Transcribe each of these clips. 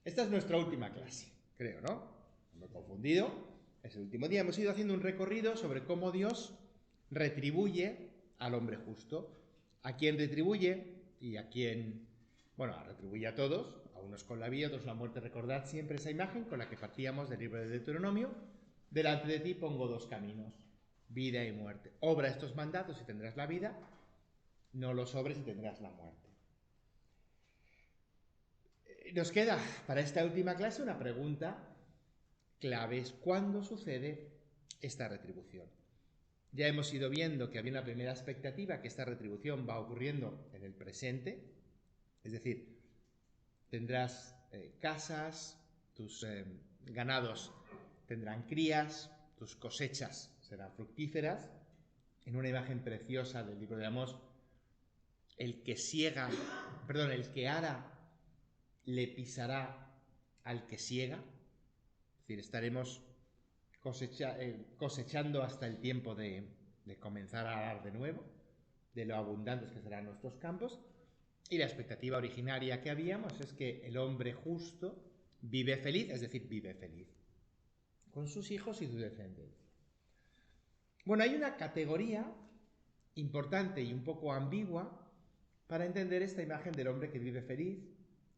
Esta es nuestra última clase, creo, ¿no? No me he confundido. Es el último día. Hemos ido haciendo un recorrido sobre cómo Dios retribuye al hombre justo. A quién retribuye y a quién... Bueno, retribuye a todos, a unos con la vida, a otros la muerte. Recordad siempre esa imagen con la que partíamos del libro de Deuteronomio. Delante de ti pongo dos caminos, vida y muerte. Obra estos mandatos y tendrás la vida, no los obres y tendrás la muerte. Nos queda para esta última clase una pregunta clave: es ¿cuándo sucede esta retribución? Ya hemos ido viendo que había una primera expectativa, que esta retribución va ocurriendo en el presente, es decir, tendrás casas, tus ganados tendrán crías, tus cosechas serán fructíferas. En una imagen preciosa del libro de Amós, el que ara le pisará al que siega. Es decir, estaremos cosechando hasta el tiempo de comenzar a arar de nuevo, de lo abundantes que serán nuestros campos. Y la expectativa originaria que habíamos es que el hombre justo vive feliz, es decir, vive feliz con sus hijos y su descendencia. Bueno, hay una categoría importante y un poco ambigua para entender esta imagen del hombre que vive feliz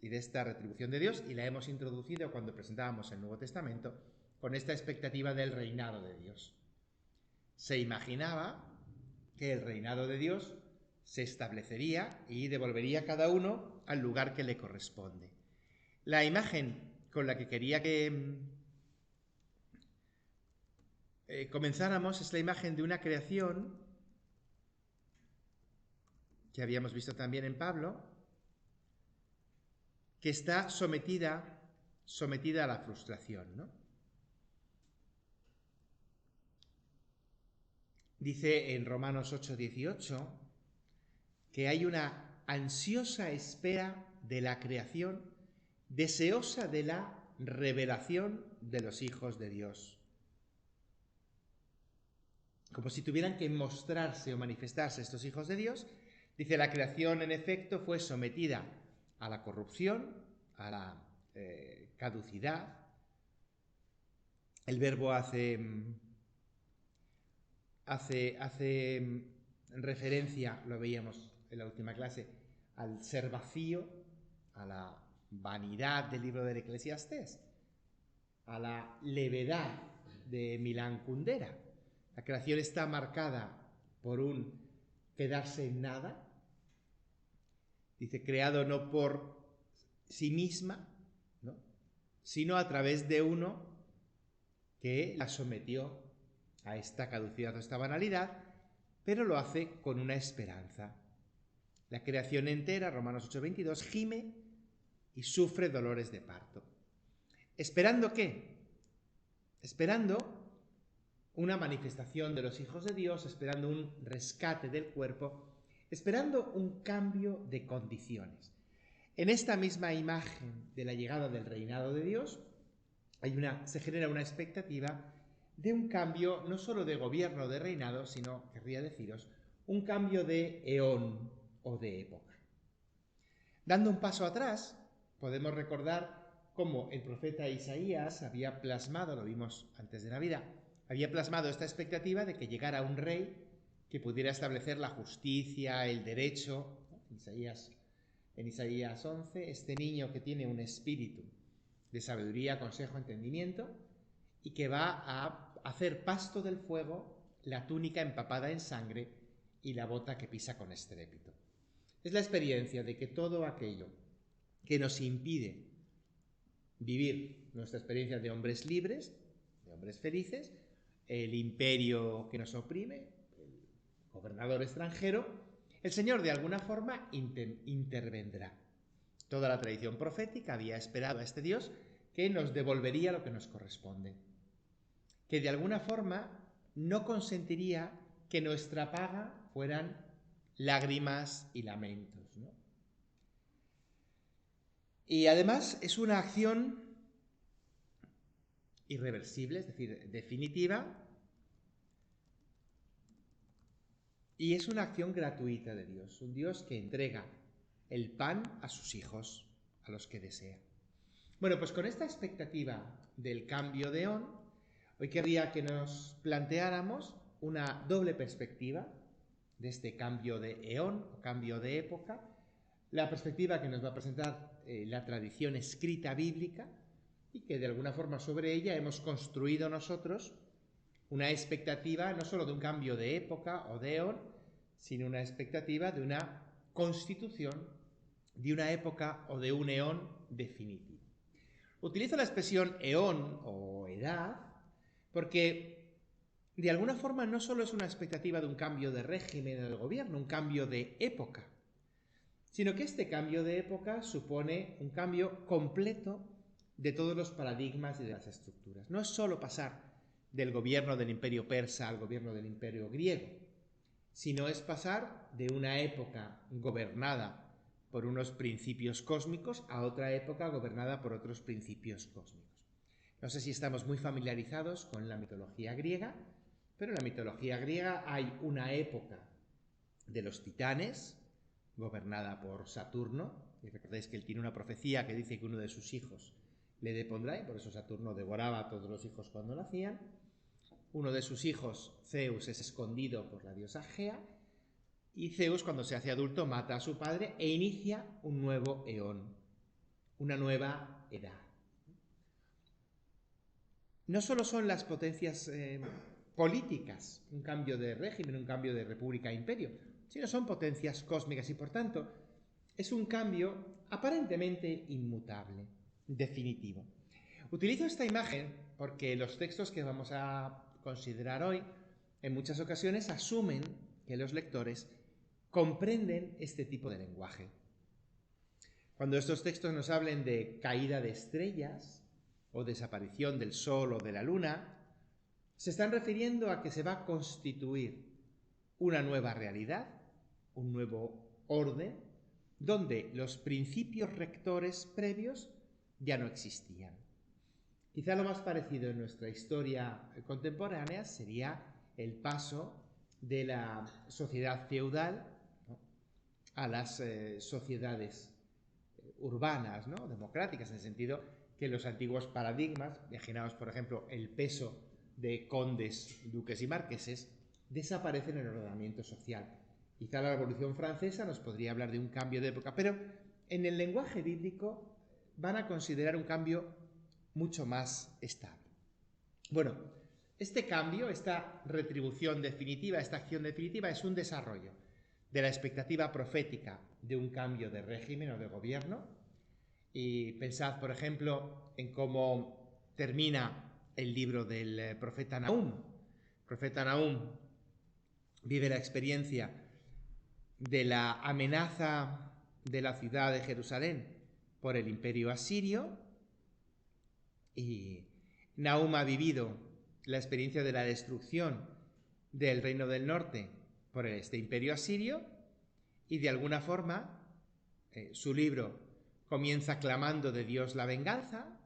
y de esta retribución de Dios, y la hemos introducido cuando presentábamos el Nuevo Testamento con esta expectativa del reinado de Dios. Se imaginaba que el reinado de Dios se establecería y devolvería a cada uno al lugar que le corresponde. La imagen con la que quería que comenzáramos es la imagen de una creación que habíamos visto también en Pablo, que está sometida a la frustración, ¿no? Dice en Romanos 8:18 que hay una ansiosa espera de la creación, deseosa de la revelación de los hijos de Dios. Como si tuvieran que mostrarse o manifestarse estos hijos de Dios. Dice, la creación en efecto fue sometida a la corrupción, a la caducidad. El verbo hace referencia, lo veíamos en la última clase, al ser vacío, a la vanidad del libro del Eclesiastés, a la levedad de Milán Kundera. La creación está marcada por un quedarse en nada. Dice, creado no por sí misma, ¿no?, sino a través de uno que la sometió a esta caducidad o esta banalidad, pero lo hace con una esperanza. La creación entera, Romanos 8:22, gime y sufre dolores de parto. ¿Esperando qué? Esperando una manifestación de los hijos de Dios, esperando un rescate del cuerpo, esperando un cambio de condiciones. En esta misma imagen de la llegada del reinado de Dios, se genera una expectativa de un cambio no solo de gobierno, de reinado, sino, querría deciros, un cambio de eón o de época. Dando un paso atrás, podemos recordar cómo el profeta Isaías había plasmado, lo vimos antes de Navidad, había plasmado esta expectativa de que llegara un rey que pudiera establecer la justicia, el derecho. En Isaías 11, este niño que tiene un espíritu de sabiduría, consejo, entendimiento, y que va a hacer pasto del fuego la túnica empapada en sangre y la bota que pisa con estrépito. Es la experiencia de que todo aquello que nos impide vivir nuestra experiencia de hombres libres, de hombres felices, el imperio que nos oprime, el gobernador extranjero, el Señor de alguna forma intervendrá. Toda la tradición profética había esperado a este Dios que nos devolvería lo que nos corresponde, que de alguna forma no consentiría que nuestra paga fueran lágrimas y lamentos, ¿no? Y además es una acción irreversible, es decir, definitiva, y es una acción gratuita de Dios, un Dios que entrega el pan a sus hijos, a los que desea. Bueno, pues con esta expectativa del cambio de eón, hoy querría que nos planteáramos una doble perspectiva de este cambio de eón o cambio de época, la perspectiva que nos va a presentar la tradición escrita bíblica y que de alguna forma sobre ella hemos construido nosotros una expectativa no solo de un cambio de época o de eón, sino una expectativa de una constitución de una época o de un eón definitivo. Utilizo la expresión eón o edad porque de alguna forma no solo es una expectativa de un cambio de régimen en el gobierno, un cambio de época, sino que este cambio de época supone un cambio completo de todos los paradigmas y de las estructuras. No es solo pasar del gobierno del imperio persa al gobierno del imperio griego, sino es pasar de una época gobernada por unos principios cósmicos a otra época gobernada por otros principios cósmicos. No sé si estamos muy familiarizados con la mitología griega, pero en la mitología griega hay una época de los titanes, gobernada por Saturno, y recordáis que él tiene una profecía que dice que uno de sus hijos le depondrá, y por eso Saturno devoraba a todos los hijos cuando nacían. Uno de sus hijos, Zeus, es escondido por la diosa Gea, y Zeus, cuando se hace adulto, mata a su padre e inicia un nuevo eón, una nueva edad. No solo son las potencias políticas, un cambio de régimen, un cambio de república a imperio, sino son potencias cósmicas y por tanto es un cambio aparentemente inmutable, definitivo. Utilizo esta imagen porque los textos que vamos a considerar hoy en muchas ocasiones asumen que los lectores comprenden este tipo de lenguaje. Cuando estos textos nos hablen de caída de estrellas o desaparición del sol o de la luna, se están refiriendo a que se va a constituir una nueva realidad, un nuevo orden, donde los principios rectores previos ya no existían. Quizá lo más parecido en nuestra historia contemporánea sería el paso de la sociedad feudal, ¿no?, a las sociedades urbanas, ¿no?, democráticas, en el sentido que los antiguos paradigmas, imaginaos por ejemplo el peso de condes, duques y marqueses, desaparecen en el ordenamiento social. Quizá la Revolución Francesa nos podría hablar de un cambio de época, pero en el lenguaje bíblico van a considerar un cambio mucho más estable. Bueno, este cambio, esta retribución definitiva, esta acción definitiva es un desarrollo de la expectativa profética de un cambio de régimen o de gobierno. Y pensad, por ejemplo, en cómo termina el libro del profeta Nahum. El profeta Nahum vive la experiencia de la amenaza de la ciudad de Jerusalén por el imperio asirio, y Nahum ha vivido la experiencia de la destrucción del reino del norte por este imperio asirio, y de alguna forma su libro comienza clamando de Dios la venganza,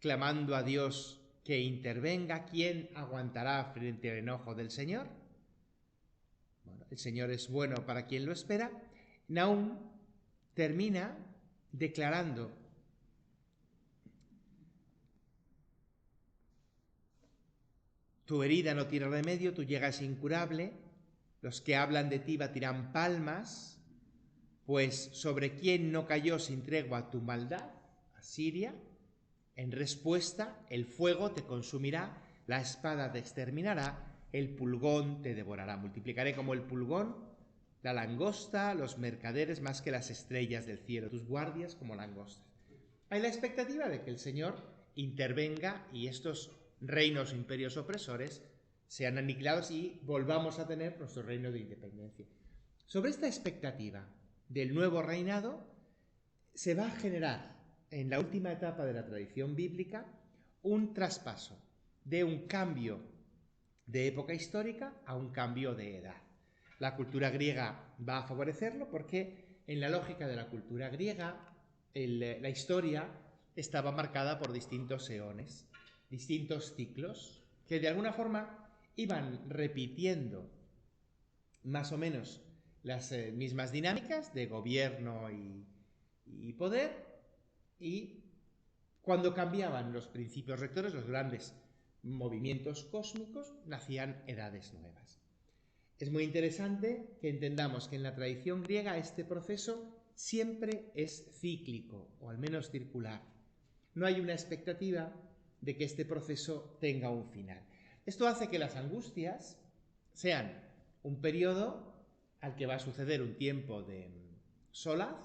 clamando a Dios que intervenga. ¿Quién aguantará frente al enojo del Señor? Bueno, el Señor es bueno para quien lo espera. Nahum termina declarando: tu herida no tiene remedio, tu llaga es incurable, los que hablan de ti batirán palmas, pues sobre quién no cayó sin tregua tu maldad, Asiria. En respuesta, el fuego te consumirá, la espada te exterminará, el pulgón te devorará. Multiplicaré como el pulgón la langosta, los mercaderes más que las estrellas del cielo, tus guardias como langostas. Hay la expectativa de que el Señor intervenga y estos reinos o imperios opresores sean aniquilados y volvamos a tener nuestro reino de independencia. Sobre esta expectativa del nuevo reinado se va a generar en la última etapa de la tradición bíblica un traspaso de un cambio de época histórica a un cambio de edad. La cultura griega va a favorecerlo porque en la lógica de la cultura griega la historia estaba marcada por distintos eones, distintos ciclos que de alguna forma iban repitiendo más o menos las mismas dinámicas de gobierno y poder, y cuando cambiaban los principios rectores, los grandes movimientos cósmicos, nacían edades nuevas. Es muy interesante que entendamos que en la tradición griega este proceso siempre es cíclico, o al menos circular. No hay una expectativa de que este proceso tenga un final. Esto hace que las angustias sean un periodo al que va a suceder un tiempo de solaz,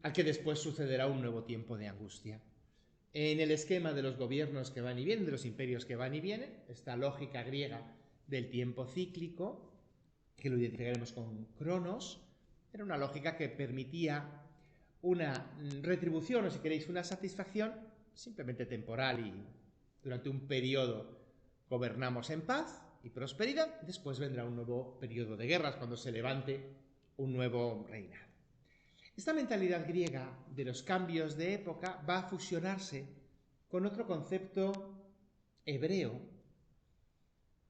al que después sucederá un nuevo tiempo de angustia. En el esquema de los gobiernos que van y vienen, de los imperios que van y vienen, esta lógica griega del tiempo cíclico, que lo identificaremos con Cronos, era una lógica que permitía una retribución, o si queréis, una satisfacción simplemente temporal, y durante un periodo gobernamos en paz y prosperidad, después vendrá un nuevo periodo de guerras cuando se levante un nuevo reinado. Esta mentalidad griega de los cambios de época va a fusionarse con otro concepto hebreo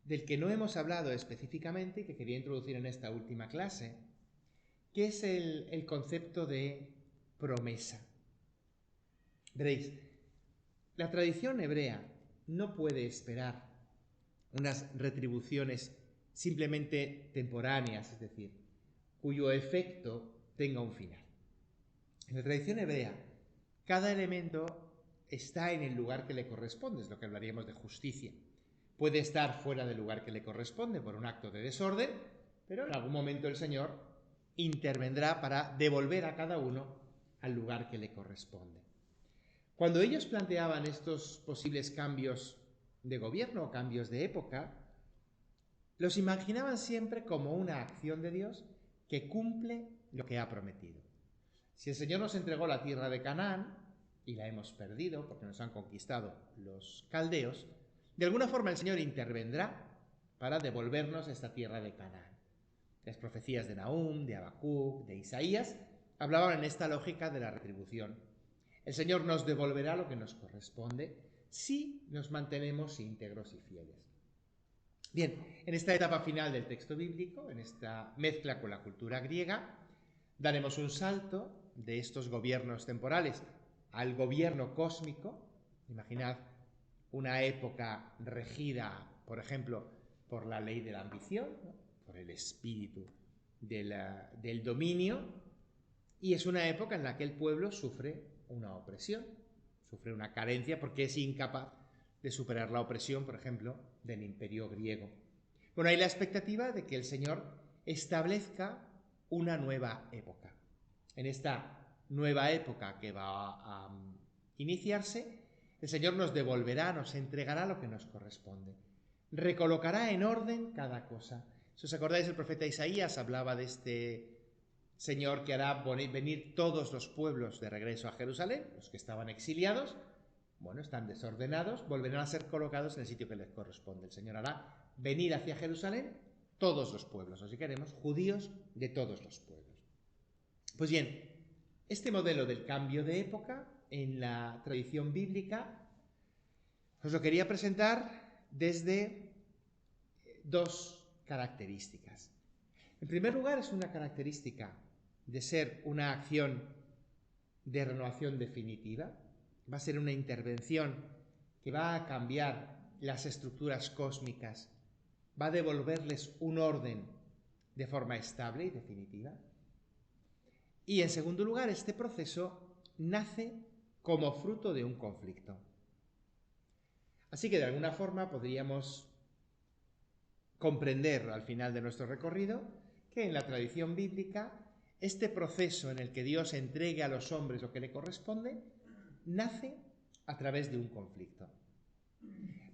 del que no hemos hablado específicamente y que quería introducir en esta última clase, que es el concepto de promesa. Veréis, la tradición hebrea no puede esperar unas retribuciones simplemente temporáneas, es decir, cuyo efecto tenga un final. En la tradición hebrea, cada elemento está en el lugar que le corresponde, es lo que hablaríamos de justicia. Puede estar fuera del lugar que le corresponde por un acto de desorden, pero en algún momento el Señor intervendrá para devolver a cada uno al lugar que le corresponde. Cuando ellos planteaban estos posibles cambios de gobierno o cambios de época, los imaginaban siempre como una acción de Dios que cumple lo que ha prometido. Si el Señor nos entregó la tierra de Canaán y la hemos perdido porque nos han conquistado los caldeos, de alguna forma el Señor intervendrá para devolvernos esta tierra de Canaán. Las profecías de Nahum, de Habacuc, de Isaías hablaban en esta lógica de la retribución. El Señor nos devolverá lo que nos corresponde si nos mantenemos íntegros y fieles. Bien, en esta etapa final del texto bíblico, en esta mezcla con la cultura griega, daremos un salto de estos gobiernos temporales al gobierno cósmico. Imaginad una época regida, por ejemplo, por la ley de la ambición, ¿no? Por el espíritu del dominio, y es una época en la que el pueblo sufre una opresión, sufre una carencia porque es incapaz de superar la opresión, por ejemplo, del imperio griego. Bueno, hay la expectativa de que el Señor establezca una nueva época. En esta nueva época que va a iniciarse, el Señor nos devolverá, nos entregará lo que nos corresponde. Recolocará en orden cada cosa. Si os acordáis, el profeta Isaías hablaba de este Señor que hará venir todos los pueblos de regreso a Jerusalén, los que estaban exiliados, bueno, están desordenados, volverán a ser colocados en el sitio que les corresponde. El Señor hará venir hacia Jerusalén todos los pueblos, o si queremos, judíos de todos los pueblos. Pues bien, este modelo del cambio de época en la tradición bíblica os lo quería presentar desde dos características. En primer lugar, es una característica de ser una acción de renovación definitiva. Va a ser una intervención que va a cambiar las estructuras cósmicas, va a devolverles un orden de forma estable y definitiva. Y en segundo lugar, este proceso nace como fruto de un conflicto. Así que de alguna forma podríamos comprender al final de nuestro recorrido que en la tradición bíblica este proceso en el que Dios entregue a los hombres lo que le corresponde nace a través de un conflicto.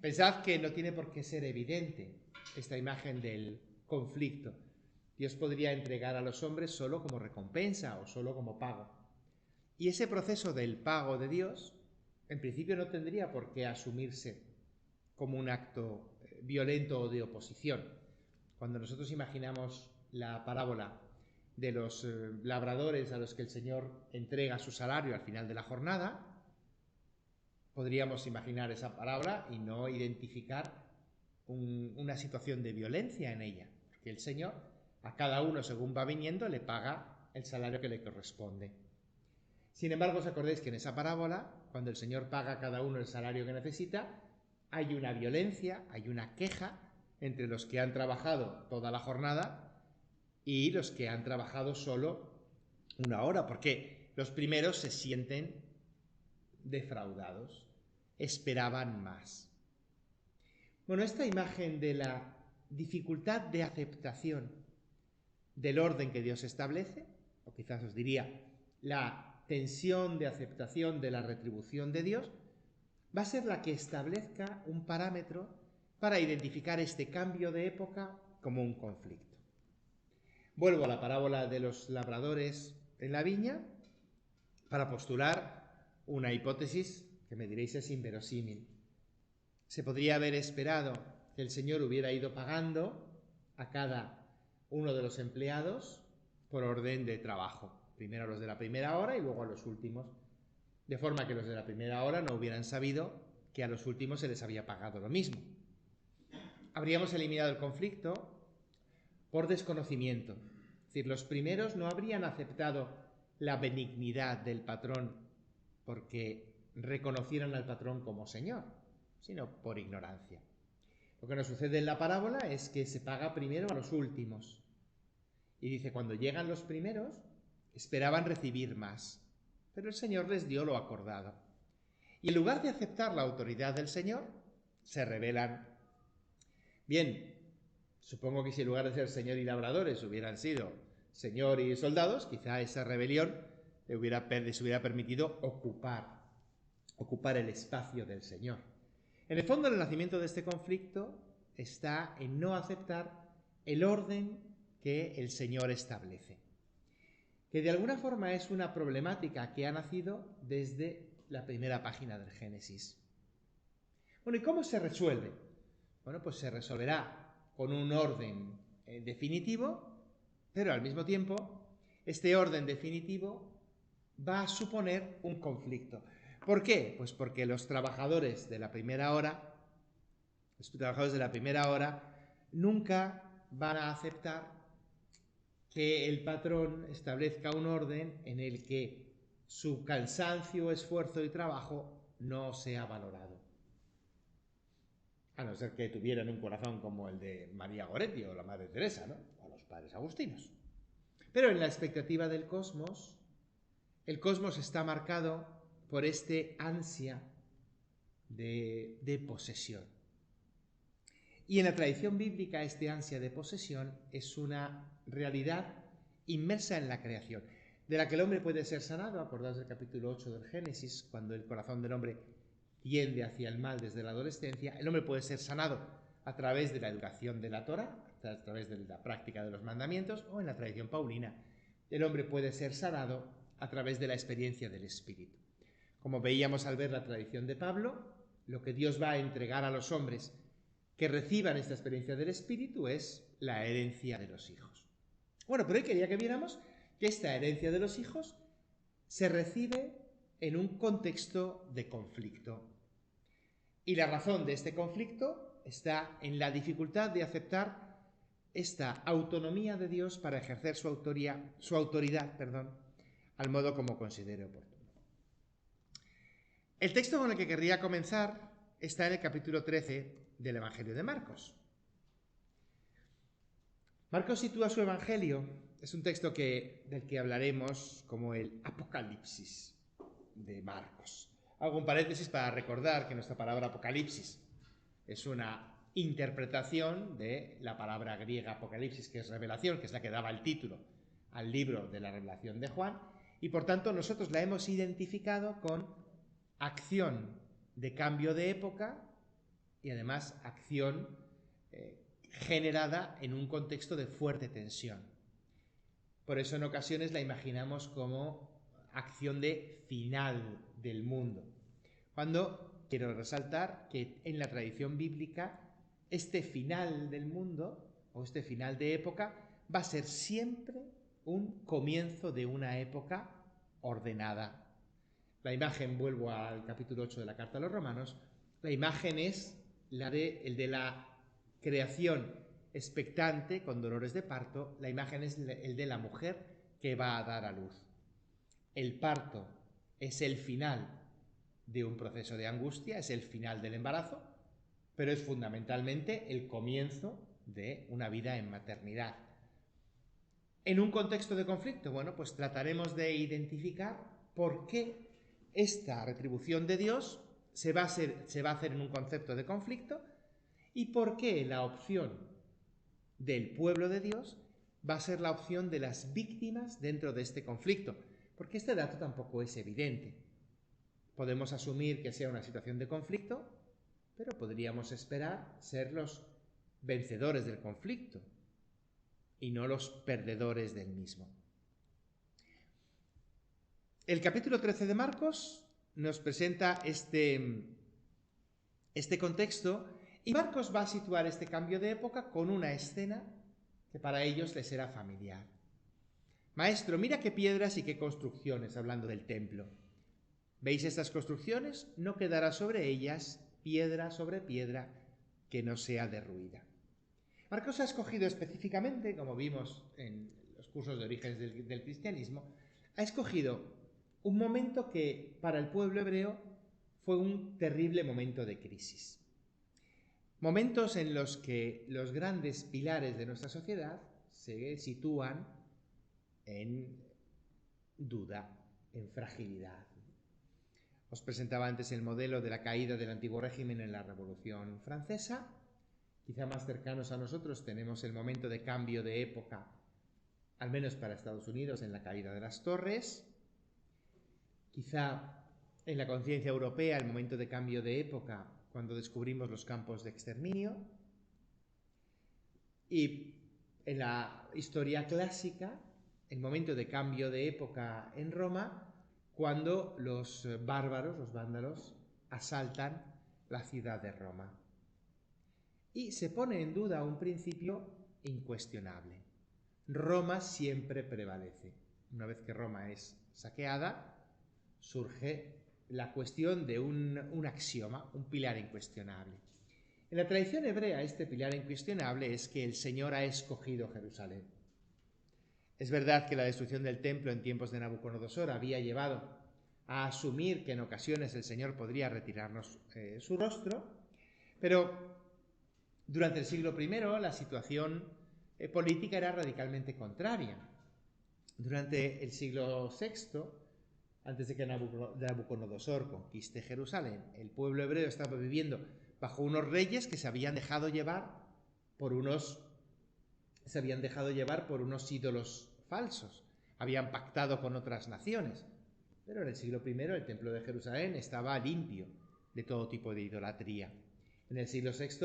Pensad que no tiene por qué ser evidente esta imagen del conflicto. Dios podría entregar a los hombres solo como recompensa o solo como pago. Y ese proceso del pago de Dios, en principio no tendría por qué asumirse como un acto violento o de oposición. Cuando nosotros imaginamos la parábola de los labradores a los que el Señor entrega su salario al final de la jornada, podríamos imaginar esa parábola y no identificar una situación de violencia en ella, porque el Señor a cada uno, según va viniendo, le paga el salario que le corresponde. Sin embargo, os acordáis que en esa parábola, cuando el Señor paga a cada uno el salario que necesita, hay una violencia, hay una queja entre los que han trabajado toda la jornada y los que han trabajado solo una hora, porque los primeros se sienten defraudados, esperaban más. Bueno, esta imagen de la dificultad de aceptación del orden que Dios establece, o quizás os diría la tensión de aceptación de la retribución de Dios, va a ser la que establezca un parámetro para identificar este cambio de época como un conflicto. Vuelvo a la parábola de los labradores en la viña para postular una hipótesis que me diréis es inverosímil. Se podría haber esperado que el Señor hubiera ido pagando a cada uno de los empleados por orden de trabajo. Primero a los de la primera hora y luego a los últimos. De forma que los de la primera hora no hubieran sabido que a los últimos se les había pagado lo mismo. Habríamos eliminado el conflicto por desconocimiento. Es decir, los primeros no habrían aceptado la benignidad del patrón porque reconocieran al patrón como señor, sino por ignorancia. Lo que nos sucede en la parábola es que se paga primero a los últimos. Y dice, cuando llegan los primeros, esperaban recibir más, pero el Señor les dio lo acordado. Y en lugar de aceptar la autoridad del Señor, se rebelan. Bien, supongo que si en lugar de ser señor y labradores hubieran sido señor y soldados, quizá esa rebelión les hubiera permitido ocupar el espacio del Señor. En el fondo, el nacimiento de este conflicto está en no aceptar el orden que el Señor establece, que de alguna forma es una problemática que ha nacido desde la primera página del Génesis. Bueno, ¿y cómo se resuelve? Bueno, pues se resolverá con un orden definitivo, pero al mismo tiempo este orden definitivo va a suponer un conflicto. ¿Por qué? Pues porque los trabajadores de la primera hora nunca van a aceptar que el patrón establezca un orden en el que su cansancio, esfuerzo y trabajo no sea valorado. A no ser que tuvieran un corazón como el de María Goretti o la Madre Teresa, ¿no? O los padres agustinos. Pero en la expectativa del cosmos, el cosmos está marcado por este ansia de posesión. Y en la tradición bíblica este ansia de posesión es una realidad inmersa en la creación, de la que el hombre puede ser sanado. Acordaos del capítulo 8 del Génesis, cuando el corazón del hombre tiende hacia el mal desde la adolescencia. El hombre puede ser sanado a través de la educación de la Torá, a través de la práctica de los mandamientos, o en la tradición paulina, el hombre puede ser sanado a través de la experiencia del Espíritu. Como veíamos al ver la tradición de Pablo, lo que Dios va a entregar a los hombres que reciban esta experiencia del Espíritu es la herencia de los hijos. Bueno, pero hoy quería que viéramos que esta herencia de los hijos se recibe en un contexto de conflicto. Y la razón de este conflicto está en la dificultad de aceptar esta autonomía de Dios para ejercer su autoridad, al modo como considere oportuno. El texto con el que querría comenzar está en el capítulo 13 del Evangelio de Marcos. Marcos sitúa su Evangelio, es un texto del que hablaremos como el Apocalipsis de Marcos. Hago un paréntesis para recordar que nuestra palabra Apocalipsis es una interpretación de la palabra griega Apocalipsis, que es revelación, que es la que daba el título al libro de la revelación de Juan, y por tanto nosotros la hemos identificado con acción de cambio de época y además acción generada en un contexto de fuerte tensión. Por eso en ocasiones la imaginamos como acción de final del mundo, cuando quiero resaltar que en la tradición bíblica este final del mundo o este final de época va a ser siempre un comienzo de una época ordenada. La imagen, vuelvo al capítulo 8 de la Carta a los Romanos, la imagen es el de la creación expectante con dolores de parto, la imagen es el de la mujer que va a dar a luz. El parto Es el final de un proceso de angustia, es el final del embarazo, pero es fundamentalmente el comienzo de una vida en maternidad. En un contexto de conflicto, bueno, pues trataremos de identificar por qué esta retribución de Dios se va a hacer en un concepto de conflicto y por qué la opción del pueblo de Dios va a ser la opción de las víctimas dentro de este conflicto, porque este dato tampoco es evidente. Podemos asumir que sea una situación de conflicto, pero podríamos esperar ser los vencedores del conflicto y no los perdedores del mismo. El capítulo 13 de Marcos nos presenta este contexto y Marcos va a situar este cambio de época con una escena que para ellos les era familiar. Maestro, mira qué piedras y qué construcciones, hablando del templo. ¿Veis estas construcciones? No quedará sobre ellas piedra sobre piedra que no sea derruida. Marcos ha escogido específicamente, como vimos en los cursos de orígenes del cristianismo, ha escogido un momento que para el pueblo hebreo fue un terrible momento de crisis. Momentos en los que los grandes pilares de nuestra sociedad se sitúan en duda, en fragilidad. Os presentaba antes el modelo de la caída del antiguo régimen en la Revolución Francesa. Quizá más cercanos a nosotros tenemos el momento de cambio de época, al menos para Estados Unidos, en la caída de las torres. Quizá en la conciencia europea el momento de cambio de época cuando descubrimos los campos de exterminio. Y en la historia clásica, el momento de cambio de época en Roma, cuando los bárbaros, los vándalos, asaltan la ciudad de Roma. Y se pone en duda un principio incuestionable. Roma siempre prevalece. Una vez que Roma es saqueada, surge la cuestión de un axioma, un pilar incuestionable. En la tradición hebrea, este pilar incuestionable es que el Señor ha escogido Jerusalén. Es verdad que la destrucción del templo en tiempos de Nabucodonosor había llevado a asumir que en ocasiones el Señor podría retirarnos su rostro, pero durante el siglo I la situación política era radicalmente contraria. Durante el siglo VI, antes de que Nabucodonosor conquiste Jerusalén, el pueblo hebreo estaba viviendo bajo unos reyes que se habían dejado llevar por unos ídolos falsos. Habían pactado con otras naciones. Pero en el siglo I el templo de Jerusalén estaba limpio de todo tipo de idolatría. En el siglo VI,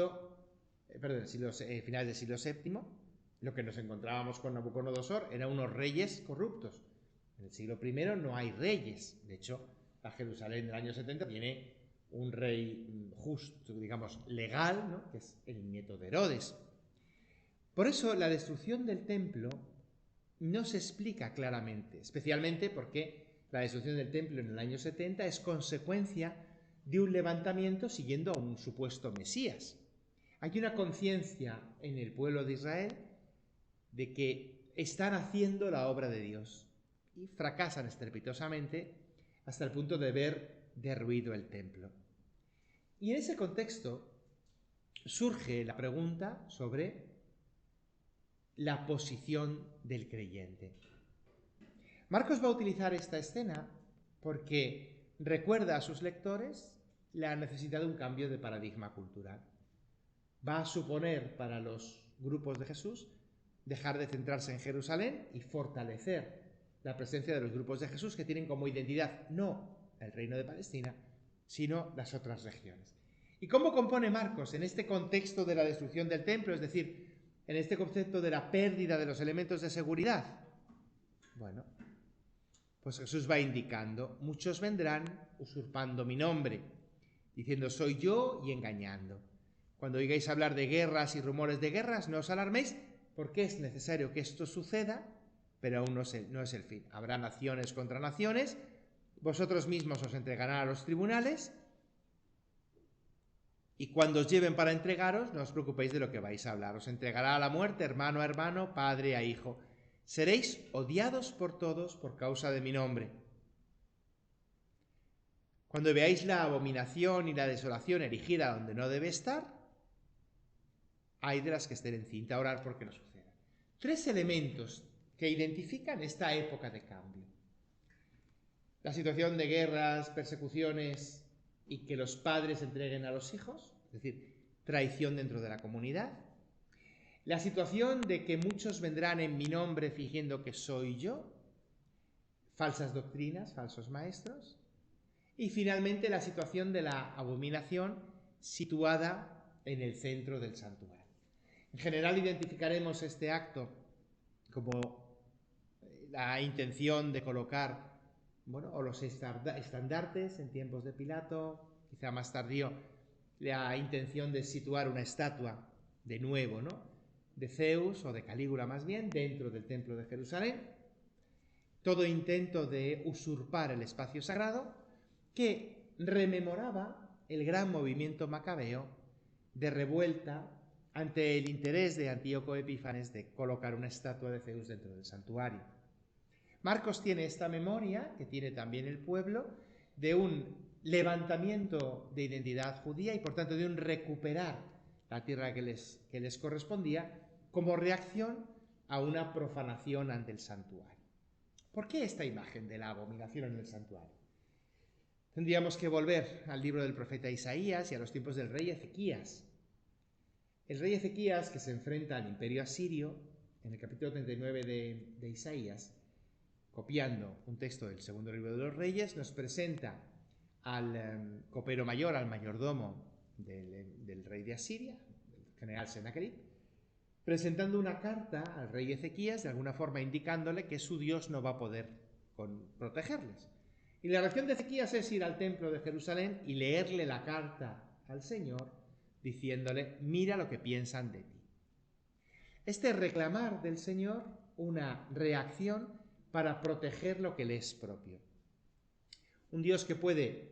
finales del siglo VII, lo que nos encontrábamos con Nabucodonosor eran unos reyes corruptos. En el siglo I no hay reyes. De hecho, a Jerusalén del año 70 viene un rey justo, digamos, legal, ¿no?, que es el nieto de Herodes. Por eso la destrucción del templo no se explica claramente, especialmente porque la destrucción del templo en el año 70 es consecuencia de un levantamiento siguiendo a un supuesto Mesías. Hay una conciencia en el pueblo de Israel de que están haciendo la obra de Dios y fracasan estrepitosamente hasta el punto de ver derruido el templo. Y en ese contexto surge la pregunta sobre la posición del creyente. Marcos va a utilizar esta escena porque recuerda a sus lectores la necesidad de un cambio de paradigma cultural. Va a suponer para los grupos de Jesús dejar de centrarse en Jerusalén y fortalecer la presencia de los grupos de Jesús que tienen como identidad no el reino de Palestina, sino las otras regiones. ¿Y cómo compone Marcos en este contexto de la destrucción del templo, es decir, en este concepto de la pérdida de los elementos de seguridad? Bueno, pues Jesús va indicando: muchos vendrán usurpando mi nombre, diciendo soy yo y engañando. Cuando oigáis hablar de guerras y rumores de guerras, no os alarméis, porque es necesario que esto suceda, pero aún no es el fin. Habrá naciones contra naciones, vosotros mismos os entregarán a los tribunales, y cuando os lleven para entregaros, no os preocupéis de lo que vais a hablar. Os entregará a la muerte hermano a hermano, padre a hijo. Seréis odiados por todos por causa de mi nombre. Cuando veáis la abominación y la desolación erigida donde no debe estar, hay de las que estén encinta, orar porque no suceda. 3 elementos que identifican esta época de cambio. La situación de guerras, persecuciones y que los padres entreguen a los hijos, es decir, traición dentro de la comunidad. La situación de que muchos vendrán en mi nombre fingiendo que soy yo, falsas doctrinas, falsos maestros. Y finalmente la situación de la abominación situada en el centro del santuario. En general identificaremos este acto como la intención de colocar, o los estandartes en tiempos de Pilato, quizá más tardío, la intención de situar una estatua de nuevo, de Zeus o de Calígula más bien, dentro del templo de Jerusalén. Todo intento de usurpar el espacio sagrado que rememoraba el gran movimiento macabeo de revuelta ante el interés de Antíoco Epífanes de colocar una estatua de Zeus dentro del santuario. Marcos tiene esta memoria, que tiene también el pueblo, de un levantamiento de identidad judía y por tanto de un recuperar la tierra que les correspondía como reacción a una profanación ante el santuario. ¿Por qué esta imagen de la abominación en el santuario? Tendríamos que volver al libro del profeta Isaías y a los tiempos del rey Ezequías. El rey Ezequías, que se enfrenta al imperio asirio, en el capítulo 39 de Isaías, copiando un texto del segundo libro de los Reyes, nos presenta al copero mayor, al mayordomo del rey de Asiria, el general Sennacherib, presentando una carta al rey Ezequías, de alguna forma indicándole que su Dios no va a poder protegerles. Y la reacción de Ezequías es ir al templo de Jerusalén y leerle la carta al Señor, diciéndole, mira lo que piensan de ti. Este reclamar del Señor una reacción para proteger lo que le es propio. Un Dios que puede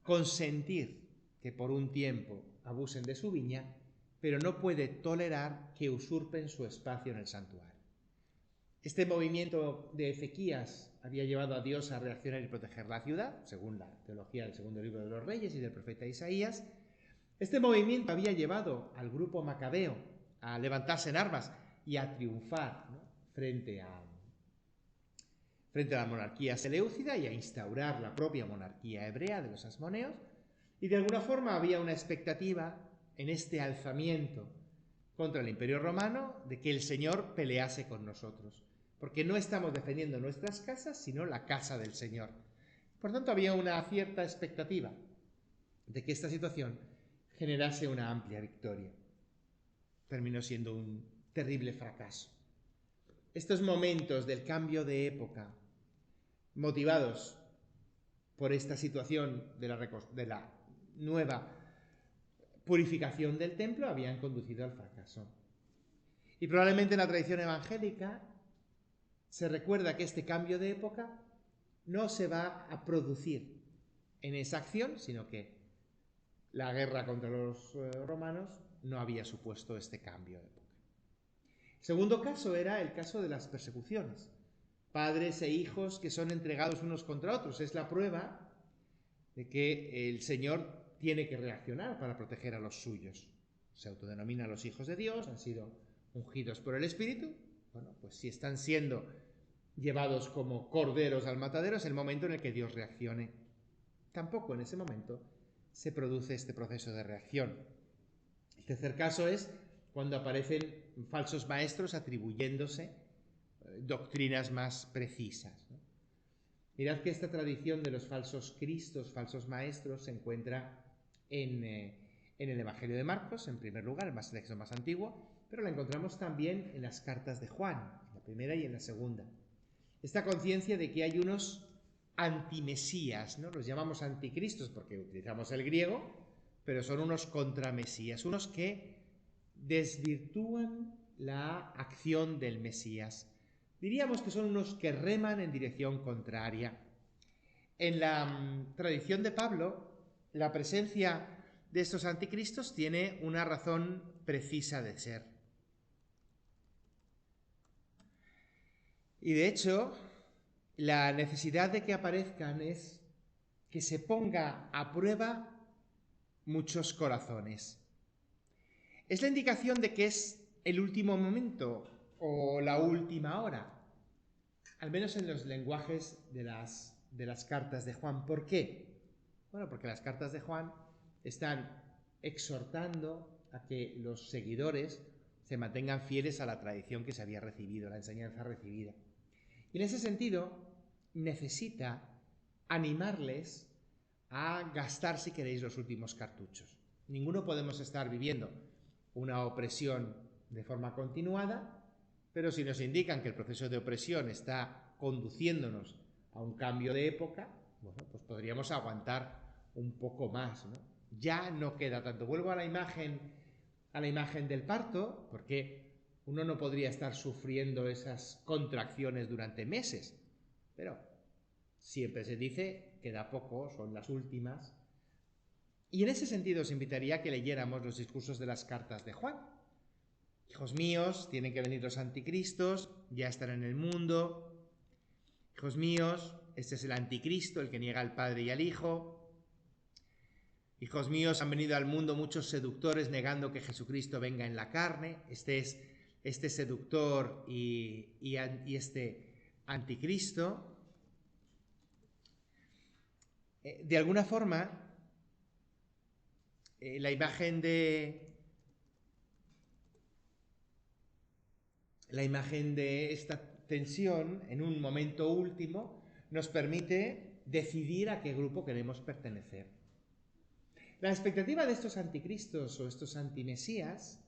consentir que por un tiempo abusen de su viña, pero no puede tolerar que usurpen su espacio en el santuario. Este movimiento de Ezequías había llevado a Dios a reaccionar y proteger la ciudad, según la teología del segundo libro de los Reyes y del profeta Isaías. Este movimiento había llevado al grupo macabeo a levantarse en armas y a triunfar, frente a la monarquía seleucida y a instaurar la propia monarquía hebrea de los asmoneos. Y de alguna forma había una expectativa en este alzamiento contra el Imperio Romano de que el Señor pelease con nosotros, porque no estamos defendiendo nuestras casas, sino la casa del Señor. Por tanto, había una cierta expectativa de que esta situación generase una amplia victoria. Terminó siendo un terrible fracaso. Estos momentos del cambio de época, motivados por esta situación de la nueva purificación del templo, habían conducido al fracaso. Y probablemente en la tradición evangélica se recuerda que este cambio de época no se va a producir en esa acción, sino que la guerra contra los romanos no había supuesto este cambio de época. El segundo caso era el caso de las persecuciones. Padres e hijos que son entregados unos contra otros. Es la prueba de que el Señor tiene que reaccionar para proteger a los suyos. Se autodenominan los hijos de Dios, han sido ungidos por el Espíritu. Bueno, pues si están siendo llevados como corderos al matadero, es el momento en el que Dios reaccione. Tampoco en ese momento se produce este proceso de reacción. El tercer caso es cuando aparecen falsos maestros atribuyéndose doctrinas más precisas. Mirad que esta tradición de los falsos cristos, falsos maestros, se encuentra en el Evangelio de Marcos, en primer lugar, el texto más antiguo, pero la encontramos también en las cartas de Juan, en la primera y en la segunda. Esta conciencia de que hay unos antimesías, ¿no? Los llamamos anticristos porque utilizamos el griego, pero son unos contramesías, unos que desvirtúan la acción del Mesías. Diríamos que son unos que reman en dirección contraria. En la tradición de Pablo, la presencia de estos anticristos tiene una razón precisa de ser. Y de hecho, la necesidad de que aparezcan es que se ponga a prueba muchos corazones. Es la indicación de que es el último momento o la última hora, al menos en los lenguajes de las cartas de Juan. ¿Por qué? Bueno, porque las cartas de Juan están exhortando a que los seguidores se mantengan fieles a la tradición que se había recibido, la enseñanza recibida. Y en ese sentido, necesita animarles a gastar, si queréis, los últimos cartuchos. Ninguno podemos estar viviendo una opresión de forma continuada, pero si nos indican que el proceso de opresión está conduciéndonos a un cambio de época, bueno, pues podríamos aguantar un poco más, ¿no? Ya no queda tanto. Vuelvo a la imagen del parto, porque uno no podría estar sufriendo esas contracciones durante meses, pero siempre se dice queda poco, son las últimas. Y en ese sentido os invitaría a que leyéramos los discursos de las cartas de Juan. Hijos míos, tienen que venir los anticristos, ya están en el mundo. Hijos míos, este es el anticristo, el que niega al Padre y al Hijo. Hijos míos, han venido al mundo muchos seductores negando que Jesucristo venga en la carne. Este seductor y este anticristo. De alguna forma, la imagen de esta tensión en un momento último nos permite decidir a qué grupo queremos pertenecer. La expectativa de estos anticristos o estos antimesías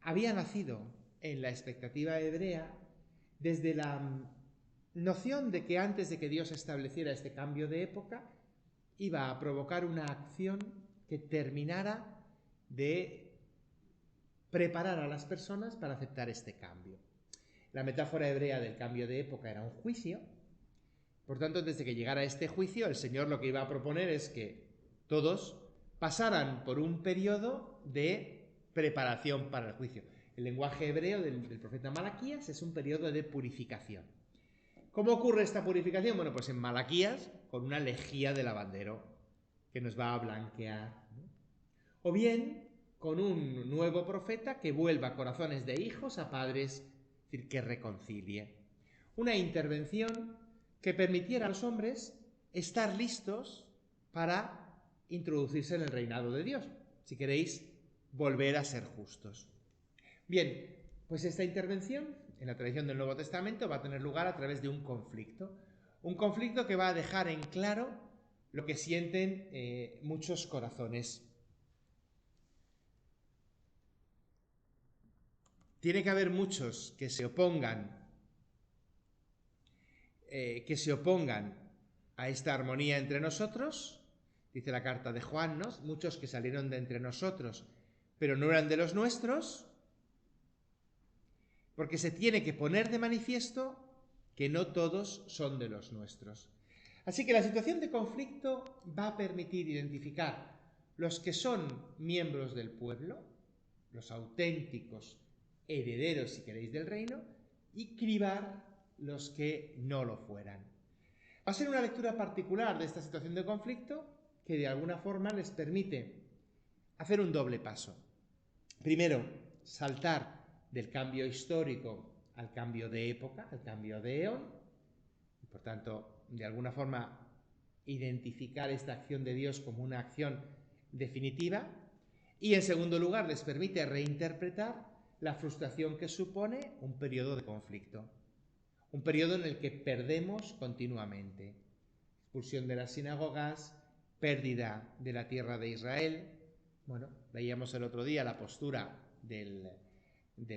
había nacido en la expectativa hebrea desde la noción de que antes de que Dios estableciera este cambio de época, iba a provocar una acción que terminara de preparar a las personas para aceptar este cambio. La metáfora hebrea del cambio de época era un juicio. Por tanto, desde que llegara este juicio, el Señor lo que iba a proponer es que todos pasaran por un periodo de preparación para el juicio. El lenguaje hebreo del profeta Malaquías es un periodo de purificación. ¿Cómo ocurre esta purificación? Bueno, pues en Malaquías, con una lejía de lavandero que nos va a blanquear, ¿no? O bien con un nuevo profeta que vuelva corazones de hijos a padres, es decir, que reconcilie. Una intervención que permitiera a los hombres estar listos para introducirse en el reinado de Dios, si queréis volver a ser justos. Bien, pues esta intervención en la tradición del Nuevo Testamento va a tener lugar a través de un conflicto que va a dejar en claro lo que sienten muchos corazones. Tiene que haber muchos que se opongan a esta armonía entre nosotros, dice la carta de Juan, ¿no? Muchos que salieron de entre nosotros, pero no eran de los nuestros, porque se tiene que poner de manifiesto que no todos son de los nuestros. Así que la situación de conflicto va a permitir identificar los que son miembros del pueblo, los auténticos herederos, si queréis, del reino, y cribar los que no lo fueran. Va a ser una lectura particular de esta situación de conflicto que de alguna forma les permite hacer un doble paso. Primero, saltar del cambio histórico al cambio de época, al cambio de eón, y por tanto, de alguna forma, identificar esta acción de Dios como una acción definitiva. Y en segundo lugar, les permite reinterpretar la frustración que supone un periodo de conflicto. Un periodo en el que perdemos continuamente. Expulsión de las sinagogas, pérdida de la tierra de Israel. Bueno, veíamos el otro día la postura del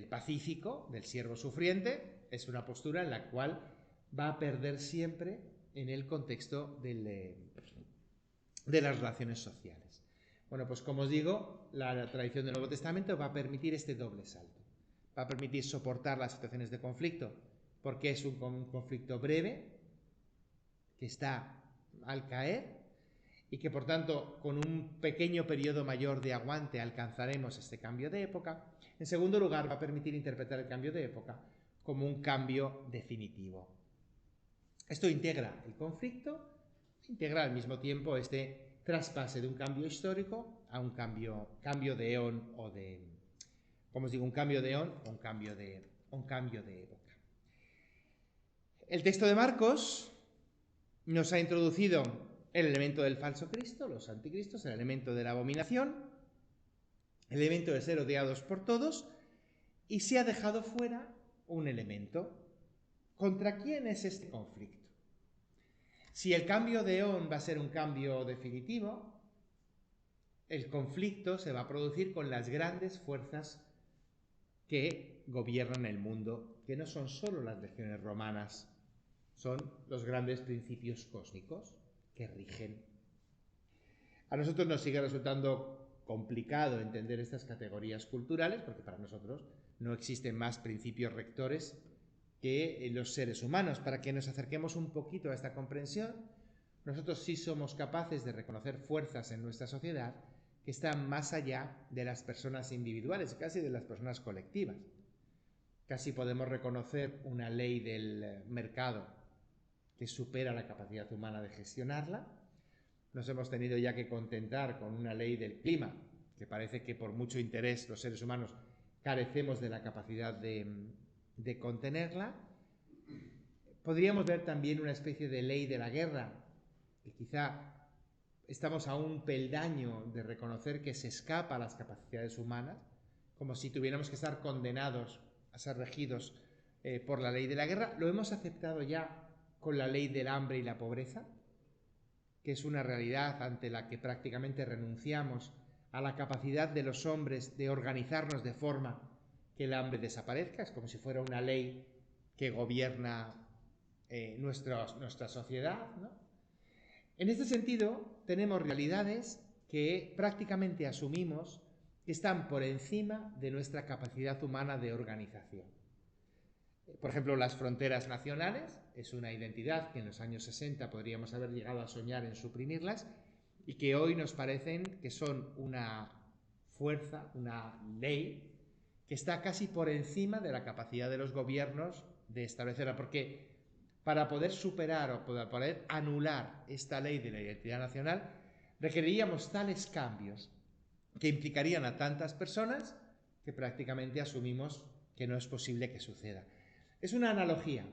pacífico, del siervo sufriente. Es una postura en la cual va a perder siempre en el contexto de las relaciones sociales. Bueno, pues como os digo, la tradición del Nuevo Testamento va a permitir este doble salto. Va a permitir soportar las situaciones de conflicto, porque es un conflicto breve, que está al caer, y que por tanto con un pequeño periodo mayor de aguante alcanzaremos este cambio de época. En segundo lugar, va a permitir interpretar el cambio de época como un cambio definitivo. Esto integra el conflicto integra al mismo tiempo este traspase de un cambio histórico a un cambio de eón o de, como os digo, un cambio de eón o un cambio de época. El texto de Marcos nos ha introducido el elemento del falso Cristo, los anticristos, el elemento de la abominación, el elemento de ser odiados por todos, y se ha dejado fuera un elemento. ¿Contra quién es este conflicto? Si el cambio de eón va a ser un cambio definitivo, el conflicto se va a producir con las grandes fuerzas que gobiernan el mundo, que no son solo las legiones romanas, son los grandes principios cósmicos que rigen. A nosotros nos sigue resultando complicado entender estas categorías culturales, porque para nosotros no existen más principios rectores que los seres humanos. Para que nos acerquemos un poquito a esta comprensión, nosotros sí somos capaces de reconocer fuerzas en nuestra sociedad que están más allá de las personas individuales, casi de las personas colectivas. Casi podemos reconocer una ley del mercado que supera la capacidad humana de gestionarla. Nos hemos tenido ya que contentar con una ley del clima, que parece que por mucho interés los seres humanos carecemos de la capacidad de contenerla. Podríamos ver también una especie de ley de la guerra, que quizá estamos a un peldaño de reconocer que se escapa a las capacidades humanas, como si tuviéramos que estar condenados a ser regidos por la ley de la guerra. Lo hemos aceptado ya con la ley del hambre y la pobreza, que es una realidad ante la que prácticamente renunciamos a la capacidad de los hombres de organizarnos de forma que el hambre desaparezca. Es como si fuera una ley que gobierna nuestra sociedad, ¿no? En este sentido, tenemos realidades que prácticamente asumimos que están por encima de nuestra capacidad humana de organización. Por ejemplo, las fronteras nacionales es una identidad que en los años 60 podríamos haber llegado a soñar en suprimirlas y que hoy nos parecen que son una fuerza, una ley que está casi por encima de la capacidad de los gobiernos de establecerla, porque para poder superar o para poder anular esta ley de la identidad nacional requeriríamos tales cambios que implicarían a tantas personas que prácticamente asumimos que no es posible que suceda. Es una analogía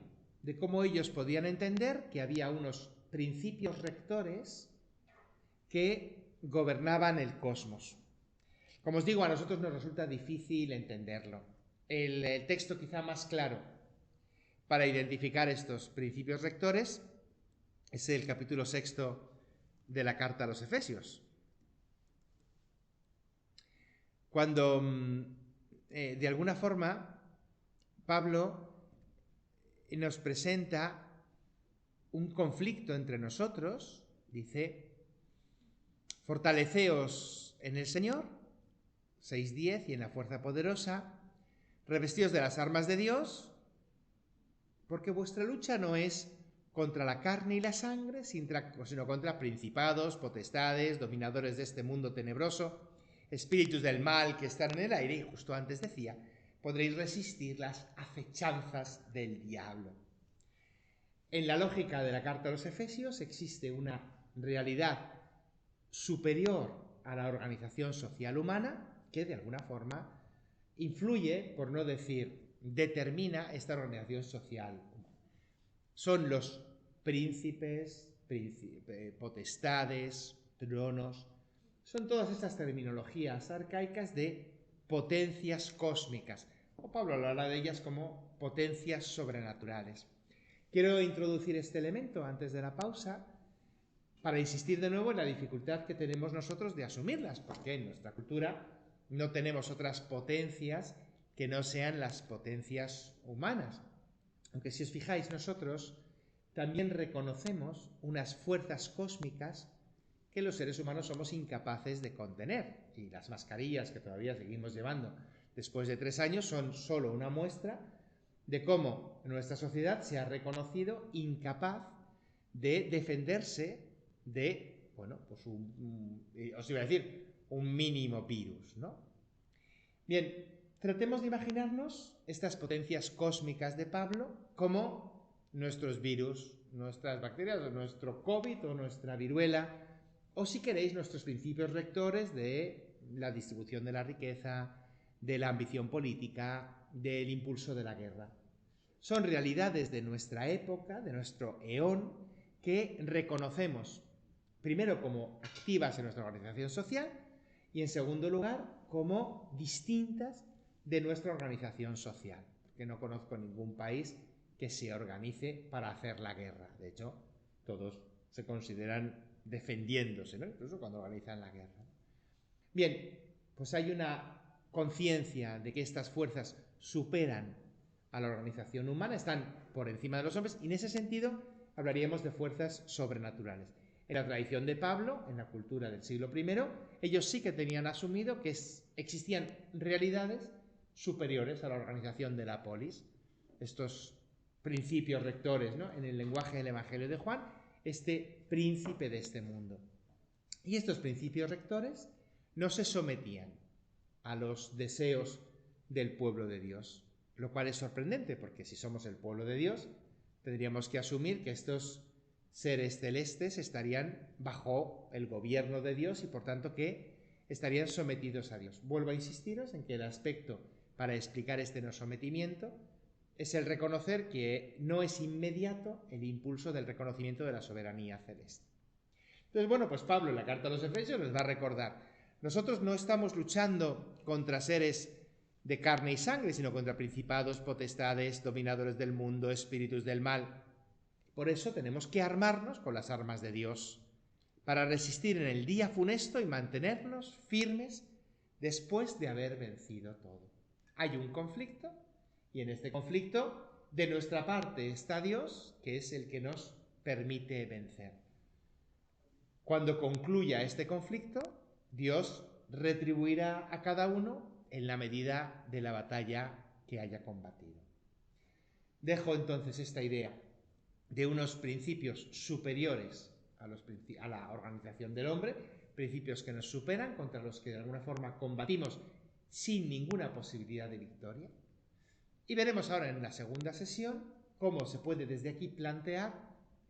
de cómo ellos podían entender que había unos principios rectores que gobernaban el cosmos. Como os digo, a nosotros nos resulta difícil entenderlo. El texto quizá más claro para identificar estos principios rectores es el capítulo 6 de la carta a los Efesios. Cuando, de alguna forma, Pablo nos presenta un conflicto entre nosotros, dice: fortaleceos en el Señor, 6:10, y en la fuerza poderosa, revestidos de las armas de Dios, porque vuestra lucha no es contra la carne y la sangre, sino contra principados, potestades, dominadores de este mundo tenebroso, espíritus del mal que están en el aire. Y justo antes decía: podréis resistir las acechanzas del diablo. En la lógica de la carta a los Efesios existe una realidad superior a la organización social humana que de alguna forma influye, por no decir determina, esta organización social humana. Son los príncipes, potestades, tronos, son todas estas terminologías arcaicas de potencias cósmicas, o Pablo habla de ellas como potencias sobrenaturales. Quiero introducir este elemento antes de la pausa para insistir de nuevo en la dificultad que tenemos nosotros de asumirlas, porque en nuestra cultura no tenemos otras potencias que no sean las potencias humanas. Aunque si os fijáis, nosotros también reconocemos unas fuerzas cósmicas que los seres humanos somos incapaces de contener. Y las mascarillas que todavía seguimos llevando después de 3 años son solo una muestra de cómo nuestra sociedad se ha reconocido incapaz de defenderse de, bueno, pues os iba a decir, un mínimo virus, ¿no? Bien, tratemos de imaginarnos estas potencias cósmicas de Pablo como nuestros virus nuestras bacterias, o nuestro COVID, o nuestra viruela, o si queréis, nuestros principios rectores de la distribución de la riqueza, de la ambición política, del impulso de la guerra. Son realidades de nuestra época, de nuestro eón, que reconocemos primero como activas en nuestra organización social y en segundo lugar como distintas de nuestra organización social, porque no conozco ningún país que se organice para hacer la guerra. De hecho, todos se consideran defendiéndose, ¿no? Incluso cuando organizan la guerra. Bien, pues hay una conciencia de que estas fuerzas superan a la organización humana, están por encima de los hombres, y en ese sentido hablaríamos de fuerzas sobrenaturales. En la tradición de Pablo, en la cultura del siglo I, ellos sí que tenían asumido que existían realidades superiores a la organización de la polis. Estos principios rectores, ¿no? En el lenguaje del Evangelio de Juan, este príncipe de este mundo. Y estos principios rectores no se sometían a los deseos del pueblo de Dios, lo cual es sorprendente, porque si somos el pueblo de Dios, tendríamos que asumir que estos seres celestes estarían bajo el gobierno de Dios y por tanto que estarían sometidos a Dios. Vuelvo a insistiros en que el aspecto para explicar este no sometimiento es el reconocer que no es inmediato el impulso del reconocimiento de la soberanía celeste. Entonces, bueno, pues Pablo en la carta a los Efesios les va a recordar: nosotros no estamos luchando contra seres de carne y sangre, sino contra principados, potestades, dominadores del mundo, espíritus del mal. Por eso tenemos que armarnos con las armas de Dios, para resistir en el día funesto y mantenernos firmes después de haber vencido todo. Hay un conflicto, y en este conflicto, de nuestra parte está Dios, que es el que nos permite vencer. Cuando concluya este conflicto, Dios retribuirá a cada uno en la medida de la batalla que haya combatido. Dejo entonces esta idea de unos principios superiores a la organización del hombre, principios que nos superan, contra los que de alguna forma combatimos sin ninguna posibilidad de victoria. Y veremos ahora en la segunda sesión cómo se puede desde aquí plantear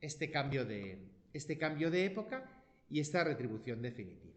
este cambio de época y esta retribución definitiva.